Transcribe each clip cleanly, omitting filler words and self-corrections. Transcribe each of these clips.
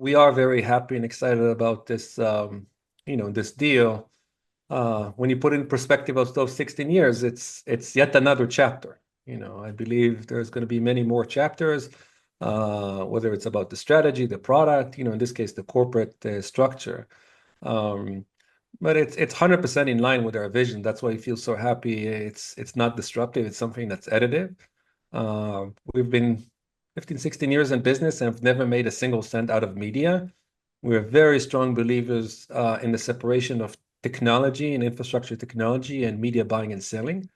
we are very happy and excited about this, this deal. When you put it in perspective of those 16 years, it's yet another chapter. I believe there's going to be many more chapters, whether it's about the strategy, the product, in this case, the corporate structure. Um, but it's 100% in line with our vision. That's why we feel so happy. It's not disruptive. It's something that's additive. We've been 15, 16 years in business and have never made a single cent out of media. We're very strong believers in the separation of technology and infrastructure technology and media buying and selling.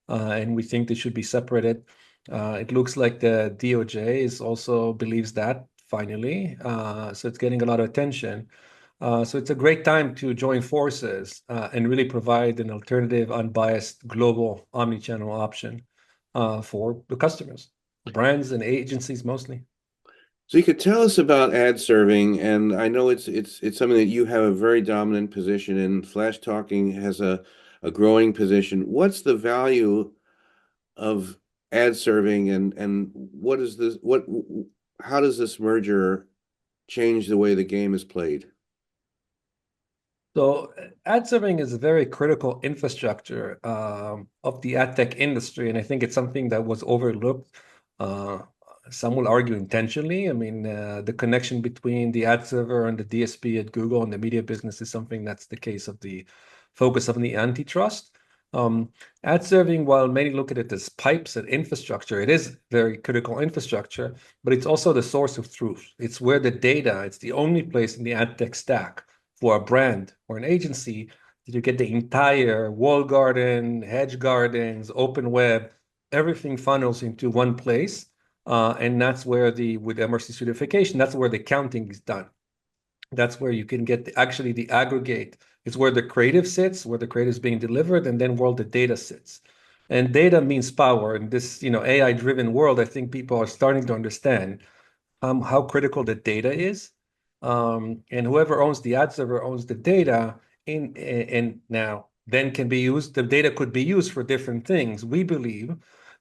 And we think they should be separated. It looks like the DOJ is also believes that finally. So it's getting a lot of attention. So it's a great time to join forces and really provide an alternative, unbiased, global omnichannel option for the customers, brands and agencies mostly. So you could tell us about ad serving, and I know it's something that you have a very dominant position in. Flash Talking has a growing position. What's the value of ad serving, and what is this? What how does this merger change the way the game is played? So ad serving is a very critical infrastructure of the ad tech industry, and I think it's something that was overlooked. Uh, some will argue intentionally. I mean, the connection between the ad server and the DSP at Google and the media business is something that's the case of the focus of the antitrust. Um, Ad serving, while many look at it as pipes and infrastructure, it is very critical infrastructure, but it's also the source of truth. It's where the data, it's the only place in the ad tech stack for a brand or an agency that you get the entire wall garden, hedge gardens, open web, everything funnels into one place. And that's where with MRC certification, that's where the counting is done. That's where you can get actually the aggregate. It's where the creative sits, where the creative is being delivered, and then where the data sits. And data means power. In this, AI-driven world, I think people are starting to understand how critical the data is. And whoever owns the ad server owns the data and now then can be used. The data could be used for different things. We believe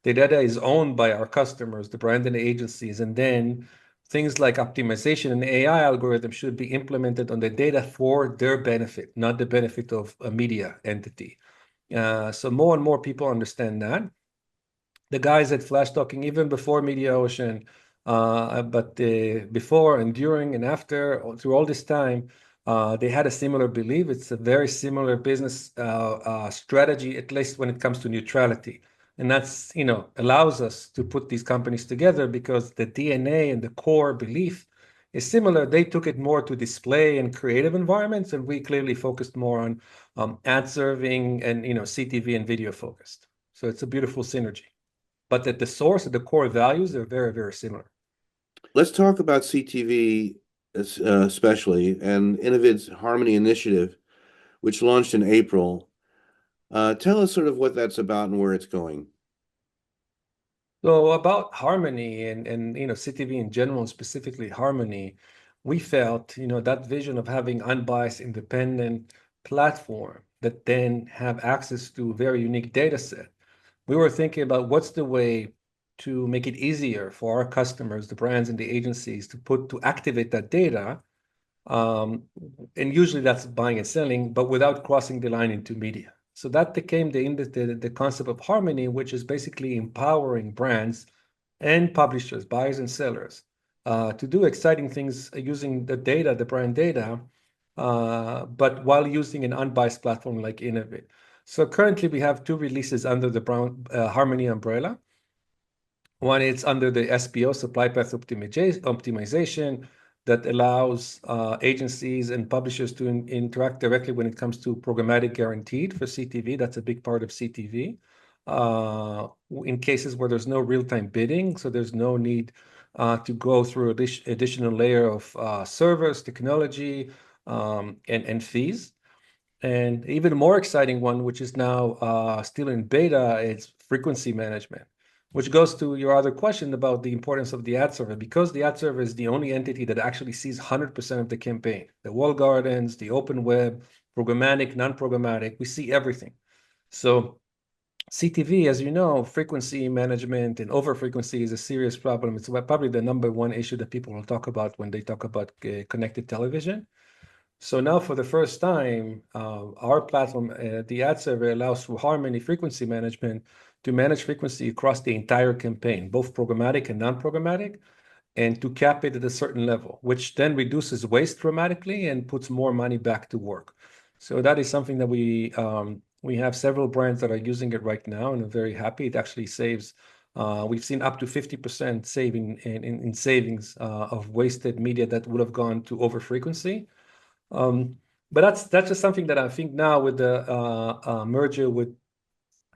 the data is owned by our customers, the brand and the agencies, and then things like optimization and AI algorithms should be implemented on the data for their benefit, not the benefit of a media entity. So more and more people understand that. The guys at Flash Talking, even before Mediaocean, but before and during and after, through all this time, they had a similar belief. It's a very similar business strategy, at least when it comes to neutrality. And that's, allows us to put these companies together because the DNA and the core belief is similar. They took it more to display and creative environments, and we clearly focused more on ad serving and, CTV and video focused. So it's a beautiful synergy, but at the source of the core values, they're very, very similar. Let's talk about CTV, especially, and Innovid's Harmony Initiative, which launched in April. Tell us sort of what that's about and where it's going. So about Harmony and CTV in general, and specifically Harmony, we felt, that vision of having unbiased, independent platform that then have access to very unique data set. We were thinking about what's the way to make it easier for our customers, the brands and the agencies to activate that data. Um, and usually that's buying and selling, but without crossing the line into media. So that became the concept of Harmony, which is basically empowering brands and publishers, buyers and sellers, to do exciting things using the data, the brand data, but while using an unbiased platform like Innovid. So currently we have two releases under the Harmony umbrella. One is under the SPO, supply path optimization, that allows agencies and publishers to interact directly when it comes to programmatic guaranteed for CTV. That's a big part of CTV. In cases where there's no real-time bidding, so there's no need to go through additional layer of servers, technology, and fees. And even more exciting one, which is now still in beta, is frequency management, which goes to your other question about the importance of the ad server, because the ad server is the only entity that actually sees 100% of the campaign, the wall gardens, the open web, programmatic, non-programmatic, we see everything. So CTV, as you know, frequency management and over frequency is a serious problem. It's probably the number one issue that people will talk about when they talk about connected television. So now for the first time, our platform, the ad server, allows for Harmony frequency management to manage frequency across the entire campaign, both programmatic and non-programmatic, and to cap it at a certain level, which then reduces waste dramatically and puts more money back to work. So that is something that we have several brands that are using it right now, and I'm very happy. It actually saves. We've seen up to 50% saving in savings of wasted media that would have gone to over frequency. But that's just something that I think now with the merger with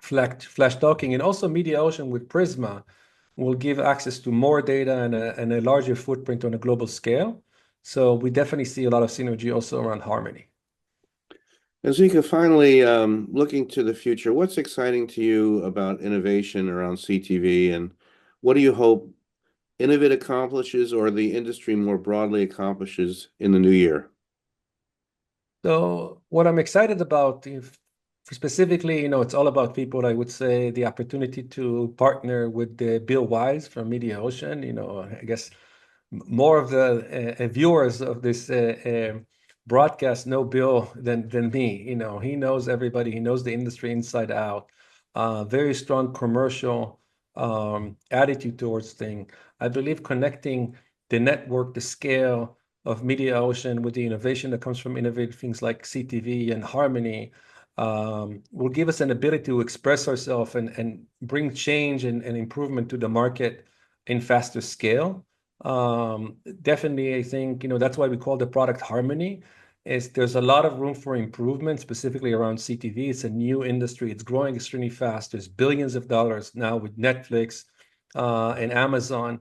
Flash Talking and also Mediaocean with Prisma will give access to more data and a larger footprint on a global scale. So we definitely see a lot of synergy also around Harmony. And Zvika, finally, looking to the future, what's exciting to you about innovation around CTV, and what do you hope Innovid accomplishes or the industry more broadly accomplishes in the new year? So what I'm excited about, if specifically, it's all about people. I would say the opportunity to partner with Bill Wise from Mediaocean. I guess more of the viewers of this broadcast know Bill than me. He knows everybody. He knows the industry inside out. Very strong commercial attitude towards things. I believe connecting the network, the scale of Mediaocean with the innovation that comes from innovative things like CTV and Harmony will give us an ability to express ourselves and bring change and improvement to the market in faster scale. Definitely, I think, that's why we call the product Harmony, is there's a lot of room for improvement, specifically around CTV. It's a new industry. It's growing extremely fast. There's billions of dollars now with Netflix and Amazon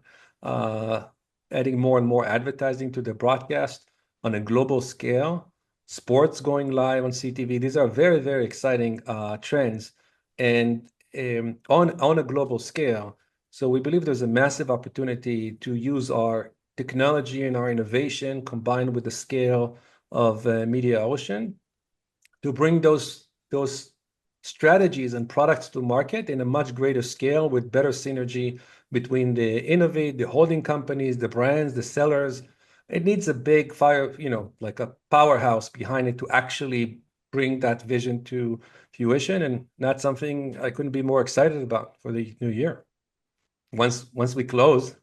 adding more and more advertising to the broadcast on a global scale. Sports going live on CTV. These are very, very exciting trends and on a global scale. So we believe there's a massive opportunity to use our technology and our innovation combined with the scale of Mediaocean to bring those strategies and products to market in a much greater scale with better synergy between the Innovid, the holding companies, the brands, the sellers. It needs a big fire, like a powerhouse behind it to actually bring that vision to fruition. And that's something I couldn't be more excited about for the new year. Once we close.